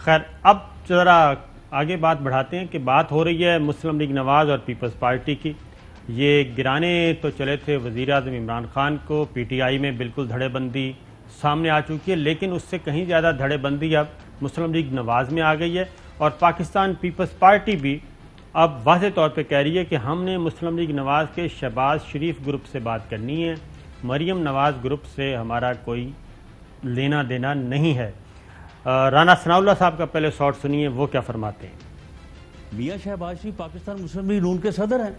خیر اب ذرا آگے بات بڑھاتے ہیں کہ بات ہو رہی ہے مسلم لیگ نواز اور پیپلز پارٹی کی. یہ گرانے تو چلے تھے وزیر اعظم عمران خان کو, پی ٹی آئی میں بالکل دھڑے بندی سامنے آ چکی ہے, لیکن اس سے کہیں زیادہ دھڑے بندی اب مسلم لیگ نواز میں آ گئی ہے, اور پاکستان پیپلز پارٹی بھی اب واضح طور پہ کہہ رہی ہے کہ ہم نے مسلم لیگ نواز کے شہباز شریف گروپ سے بات کرنی ہے, مریم نواز گروپ سے ہمارا کوئی لینا دینا نہیں ہے. رانا ثناء اللہ صاحب کا پہلے شارٹ سنیے, وہ کیا فرماتے ہیں. میاں شہباز شریف پاکستان مسلم لیگ نون کے صدر ہیں.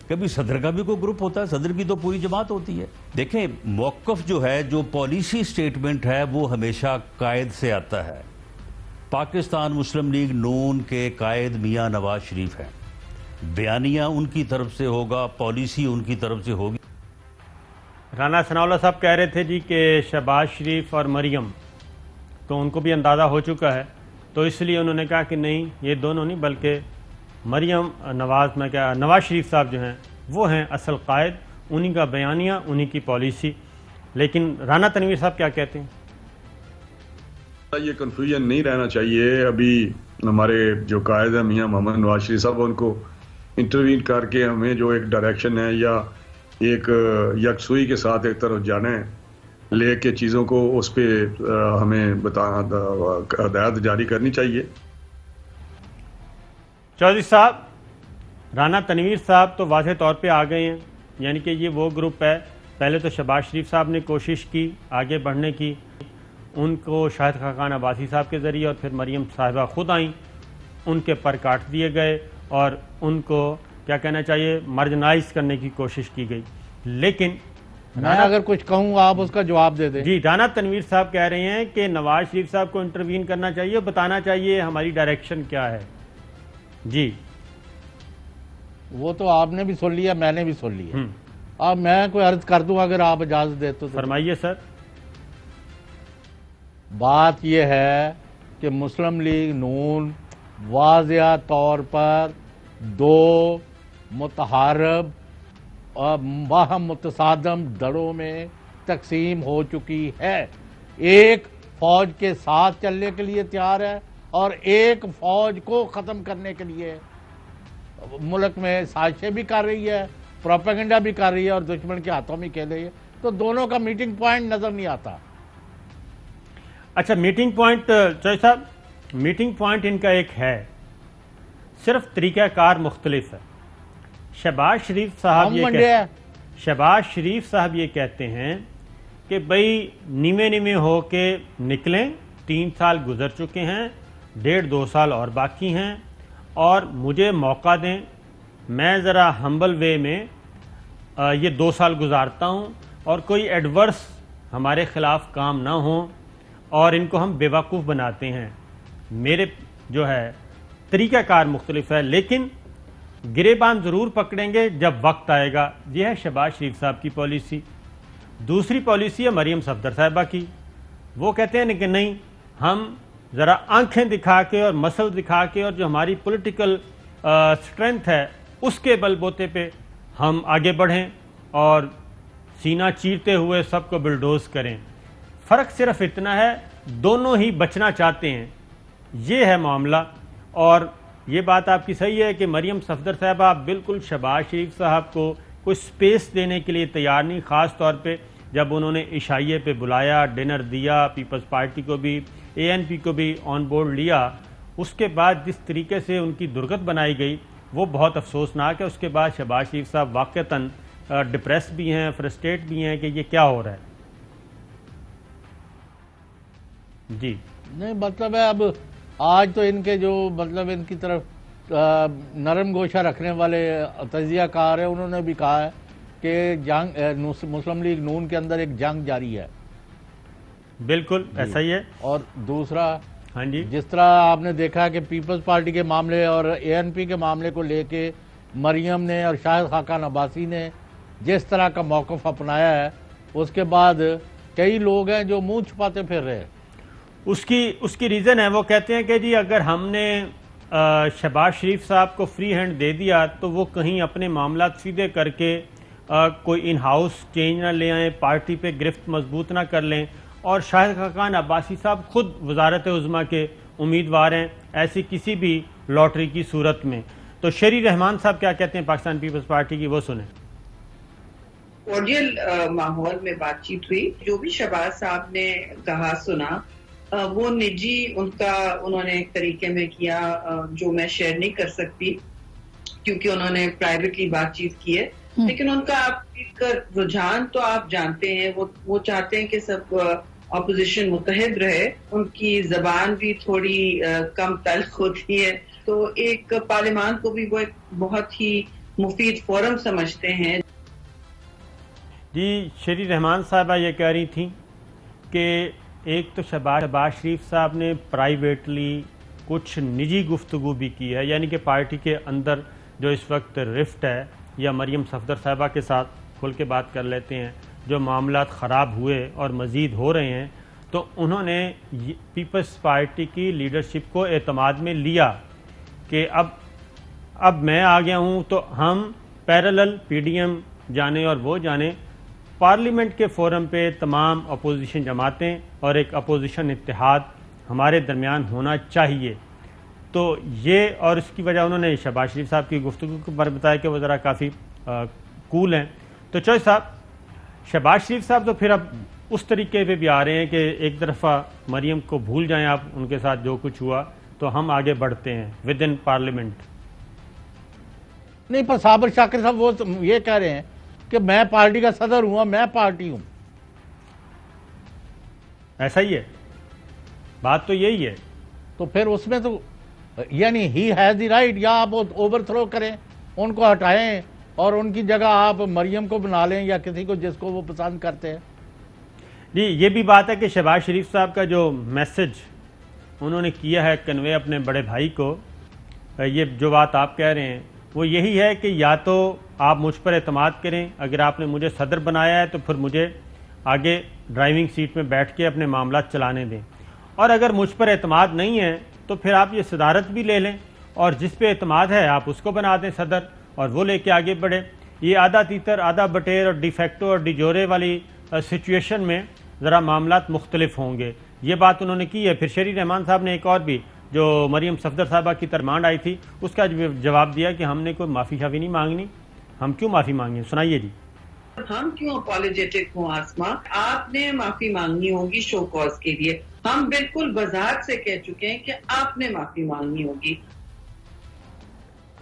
کبھی صدر کا بھی کوئی گروپ ہوتا ہے, صدر کی تو پوری جماعت ہوتی ہے. دیکھیں موقف جو ہے, جو پالیسی سٹیٹمنٹ ہے, وہ ہمیشہ قائد سے آتا ہے. پاکستان مسلم لیگ نون کے قائد میاں نواز شریف ہیں. بیانیہ ان کی طرف سے ہوگا, پالیسی ان کی طرف سے ہوگی. رانا ثناء اللہ صاحب کہہ رہے تھے جی کہ شہباز شریف اور مریم تو ان کو بھی اندازہ ہو چکا ہے, تو اس لیے انہوں نے کہا کہ نہیں, یہ دونوں نہیں بلکہ مریم نواز میں کیا نواز شریف صاحب جو ہیں وہ ہیں اصل قائد, انہی کا بیانیہ, انہی کی پالیسی. لیکن رانا تنویر صاحب کیا کہتے ہیں. یہ کنفیوژن نہیں رہنا چاہیے. ابھی ہمارے جو قائد ہیں میاں محمد نواز شریف صاحب, ان کو انٹروین کر کے ہمیں جو ایک ڈائریکشن ہے یا ایک یکسوئی کے ساتھ ایک طرف جانا ہے, لے کے چیزوں کو اس پہ ہمیں ہدایت جاری کرنی چاہیے. چودھری صاحب, رانا تنویر صاحب تو واضح طور پہ آ گئے ہیں, یعنی کہ یہ وہ گروپ ہے. پہلے تو شہباز شریف صاحب نے کوشش کی آگے بڑھنے کی, ان کو شاہد خاقان عباسی صاحب کے ذریعے, اور پھر مریم صاحبہ خود آئیں, ان کے پر کاٹ دیے گئے اور ان کو کیا کہنا چاہیے مارجنائز کرنے کی کوشش کی گئی. لیکن میں اگر کچھ کہوں آپ اس کا جواب دے دیں. جی, رانا تنویر صاحب کہہ رہے ہیں کہ نواز شریف صاحب کو انٹروین کرنا چاہیے, بتانا چاہیے ہماری ڈائریکشن کیا ہے. جی, وہ تو آپ نے بھی سن لیا, میں نے بھی سن لیا. اب میں کوئی عرض کر دوں اگر آپ اجازت دیتے تو. فرمائیے سر. بات یہ ہے کہ مسلم لیگ نون واضح طور پر دو متحارب اور باہم متصادم دھڑوں میں تقسیم ہو چکی ہے. ایک فوج کے ساتھ چلنے کے لیے تیار ہے اور ایک فوج کو ختم کرنے کے لیے ملک میں سازشیں بھی کر رہی ہے, پروپیگنڈا بھی کر رہی ہے اور دشمن کے ہاتھوں میں کھیل رہی ہے. تو دونوں کا میٹنگ پوائنٹ نظر نہیں آتا. اچھا, میٹنگ پوائنٹ چوہدری صاحب, میٹنگ پوائنٹ ان کا ایک ہے, صرف طریقہ کار مختلف ہے. شہباز شریف صاحب یہ کہتے ہیں کہ بھئی نیمے نیمے ہو کے نکلیں, 3 سال گزر چکے ہیں, 1.5-2 سال اور باقی ہیں, اور مجھے موقع دیں, میں ذرا ہمبل وے میں یہ 2 سال گزارتا ہوں, اور کوئی ایڈورس ہمارے خلاف کام نہ ہوں اور ان کو ہم بے وقوف بناتے ہیں. میرے جو ہے طریقہ کار مختلف ہے, لیکن گریبان ضرور پکڑیں گے جب وقت آئے گا. یہ ہے شہباز شریف صاحب کی پالیسی. دوسری پالیسی ہے مریم صفدر صاحبہ کی. وہ کہتے ہیں کہ نہیں, ہم ذرا آنکھیں دکھا کے اور مسل دکھا کے اور جو ہماری پولیٹیکل سٹرینتھ ہے اس کے بل بوتے پہ ہم آگے بڑھیں اور سینہ چیرتے ہوئے سب کو بلڈوز کریں. فرق صرف اتنا ہے, دونوں ہی بچنا چاہتے ہیں, یہ ہے معاملہ. اور یہ بات آپ کی صحیح ہے کہ مریم صفدر صاحبہ بالکل شہباز شریف صاحب کو کوئی سپیس دینے کے لیے تیار نہیں, خاص طور پہ جب انہوں نے عشائیے پہ بلایا, ڈنر دیا, پیپلز پارٹی کو بھی اے این پی کو بھی آن بورڈ لیا. اس کے بعد جس طریقے سے ان کی درگت بنائی گئی وہ بہت افسوسناک ہے. اس کے بعد شہباز شریف صاحب واقعتاً ڈپریس بھی ہیں, فرسٹریٹ بھی ہیں کہ یہ کیا ہو رہا ہے. جی نہیں, مطلب ہے اب آج تو ان کے جو مطلب ان کی طرف نرم گوشہ رکھنے والے تجزیہ کار ہیں, انہوں نے بھی کہا ہے کہ جنگ مسلم لیگ نون کے اندر ایک جنگ جاری ہے. بالکل ایسا ہی ہے. اور دوسرا, ہاں جی, جس طرح آپ نے دیکھا کہ پیپلز پارٹی کے معاملے اور اے این پی کے معاملے کو لے کے مریم نے اور شاہد خاقان عباسی نے جس طرح کا موقف اپنایا ہے, اس کے بعد کئی لوگ ہیں جو منہ چھپاتے پھر رہے ہیں. اس کی ریزن ہے, وہ کہتے ہیں کہ جی اگر ہم نے شہباز شریف صاحب کو فری ہینڈ دے دیا تو وہ کہیں اپنے معاملات سیدھے کر کے کوئی ان ہاؤس چینج نہ لے آئیں, پارٹی پہ گرفت مضبوط نہ کر لیں, اور شاہد خاقان عباسی صاحب خود وزارت عظمیٰ کے امیدوار ہیں ایسی کسی بھی لاٹری کی صورت میں. تو شیری رحمان صاحب کیا کہتے ہیں پاکستان پیپلز پارٹی کی، وہ سنیں. کورڈیل ماحول میں بات چیت ہوئی. جو بھی شہباز صاحب نے کہا سنا وہ نجی انہوں نے ایک طریقے میں کیا جو میں شیئر نہیں کر سکتی کیونکہ انہوں نے پرائیویٹلی بات چیت کی ہے. لیکن ان کا آپ رجحان تو آپ جانتے ہیں، وہ چاہتے ہیں کہ سب اپوزیشن متحد رہے. ان کی زبان بھی تھوڑی کم تلخ ہوتی ہے، تو ایک پارلیمان کو بھی وہ ایک بہت ہی مفید فورم سمجھتے ہیں. جی شیری رحمان صاحبہ یہ کہہ رہی تھیں کہ ایک تو شہباز شریف صاحب نے پرائیویٹلی کچھ نجی گفتگو بھی کی ہے، یعنی کہ پارٹی کے اندر جو اس وقت رفٹ ہے، یا مریم صفدر صاحبہ کے ساتھ کھل کے بات کر لیتے ہیں، جو معاملات خراب ہوئے اور مزید ہو رہے ہیں، تو انہوں نے پیپلز پارٹی کی لیڈرشپ کو اعتماد میں لیا کہ اب میں آ گیا ہوں تو ہم پیرلل پی ڈی ایم جانے اور وہ جانے پارلیمنٹ کے فورم پہ تمام اپوزیشن جماعتیں اور ایک اپوزیشن اتحاد ہمارے درمیان ہونا چاہیے. تو یہ اور اس کی وجہ انہوں نے شہباز شریف صاحب کی گفتگو کے بارے بتایا کہ وہ ذرا کافی کول ہیں. تو چوہے صاحب، شہباز شریف صاحب تو پھر اب اس طریقے پہ بھی آ رہے ہیں کہ ایک دفعہ مریم کو بھول جائیں آپ، ان کے ساتھ جو کچھ ہوا تو ہم آگے بڑھتے ہیں ود ان پارلیمنٹ. نہیں، پر صابر شاکر صاحب وہ یہ کہہ رہے ہیں کہ میں پارٹی کا صدر ہوں، میں پارٹی ہوں. ایسا ہی ہے، بات تو یہی ہے. تو پھر اس میں تو یعنی ہی ہیز دی رائٹ، یا آپ اوور تھرو کریں، ان کو ہٹائیں اور ان کی جگہ آپ مریم کو بنا لیں یا کسی کو جس کو وہ پسند کرتے ہیں. جی یہ بھی بات ہے کہ شہباز شریف صاحب کا جو میسج انہوں نے کیا ہے کنوے اپنے بڑے بھائی کو، یہ جو بات آپ کہہ رہے ہیں وہ یہی ہے کہ یا تو آپ مجھ پر اعتماد کریں، اگر آپ نے مجھے صدر بنایا ہے تو پھر مجھے آگے ڈرائیونگ سیٹ میں بیٹھ کے اپنے معاملات چلانے دیں، اور اگر مجھ پر اعتماد نہیں ہے تو پھر آپ یہ صدارت بھی لے لیں اور جس پہ اعتماد ہے آپ اس کو بنا دیں صدر اور وہ لے کے آگے بڑھے. یہ آدھا تیتر آدھا بٹیر اور ڈی فیکٹو اور ڈی جورے والی سچویشن میں ذرا معاملات مختلف ہوں گے. یہ بات انہوں نے کی ہے. پھر شیری رحمان صاحب نے ایک اور بھی جو مریم صفدر صاحبہ کی ترمانڈ آئی تھی اس کا جواب دیا کہ ہم نے کوئی معافی شافی نہیں مانگنی، ہم کیوں معافی مانگیں. سنائیے جی. ہم کیوں اپالوجیٹک ہوں آسما، آپ نے معافی مانگنی ہوگی شو کاز کے لیے. ہم بالکل وضاحت سے کہہ چکے ہیں کہ آپ نے معافی مانگنی ہوگی.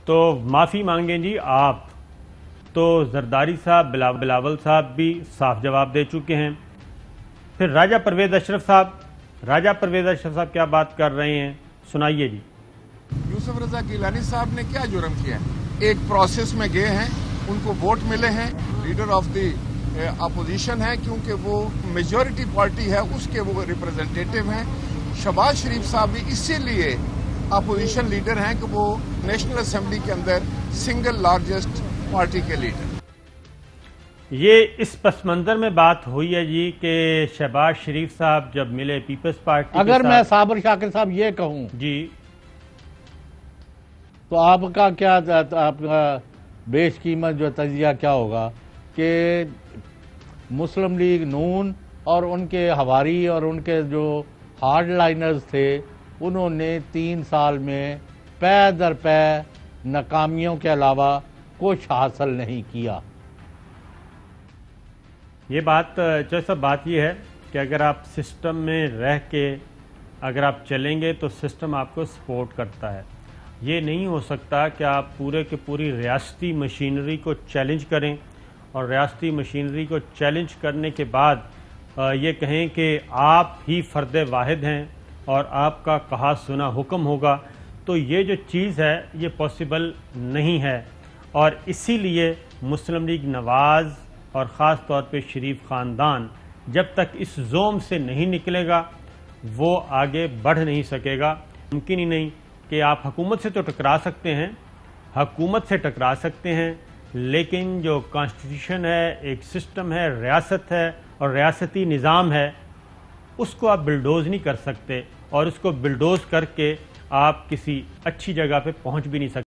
تو معافی مانگیں جی آپ. تو زرداری صاحب بلاول صاحب بھی صاف جواب دے چکے ہیں. پھر راجہ پرویز اشرف صاحب کیا بات کر رہے ہیں، سنائیے جی. یوسف رضا گیلانی صاحب نے کیا جرم کیا ہے؟ ایک پروسیس میں گئے ہیں، ان کو ووٹ ملے ہیں، لیڈر آف دی اپوزیشن ہے کیونکہ وہ میجورٹی پارٹی ہے اس کے وہ ریپرزنٹیٹو ہیں. شہباز شریف صاحب بھی اسی لیے اپوزیشن لیڈر ہیں کہ وہ نیشنل اسمبلی کے اندر سنگل لارجسٹ پارٹی کے لیڈر. یہ اس پس منظر میں بات ہوئی ہے جی کہ شہباز شریف صاحب جب ملے پیپلز پارٹی، اگر میں صابر شاکر صاحب یہ کہوں جی تو آپ کا کیا، آپ کا بیش قیمت جو تجزیہ کیا ہوگا کہ مسلم لیگ نون اور ان کے حواری اور ان کے جو ہارڈ لائنرز تھے انہوں نے 3 سال میں پے در پے ناکامیوں کے علاوہ کچھ حاصل نہیں کیا. یہ بات جیسا بات یہ ہے کہ اگر آپ سسٹم میں رہ کے اگر آپ چلیں گے تو سسٹم آپ کو سپورٹ کرتا ہے. یہ نہیں ہو سکتا کہ آپ پورے کے پوری ریاستی مشینری کو چیلنج کریں اور ریاستی مشینری کو چیلنج کرنے کے بعد یہ کہیں کہ آپ ہی فرد واحد ہیں اور آپ کا کہا سنا حکم ہوگا. تو یہ جو چیز ہے یہ پاسبل نہیں ہے، اور اسی لیے مسلم لیگ نواز اور خاص طور پہ شریف خاندان جب تک اس زوم سے نہیں نکلے گا وہ آگے بڑھ نہیں سکے گا. ممکن ہی نہیں کہ آپ حکومت سے تو ٹکرا سکتے ہیں لیکن جو کانسٹیٹیوشن ہے، ایک سسٹم ہے، ریاست ہے اور ریاستی نظام ہے، اس کو آپ بلڈوز نہیں کر سکتے، اور اس کو بلڈوز کر کے آپ کسی اچھی جگہ پہ پہنچ بھی نہیں سکتے.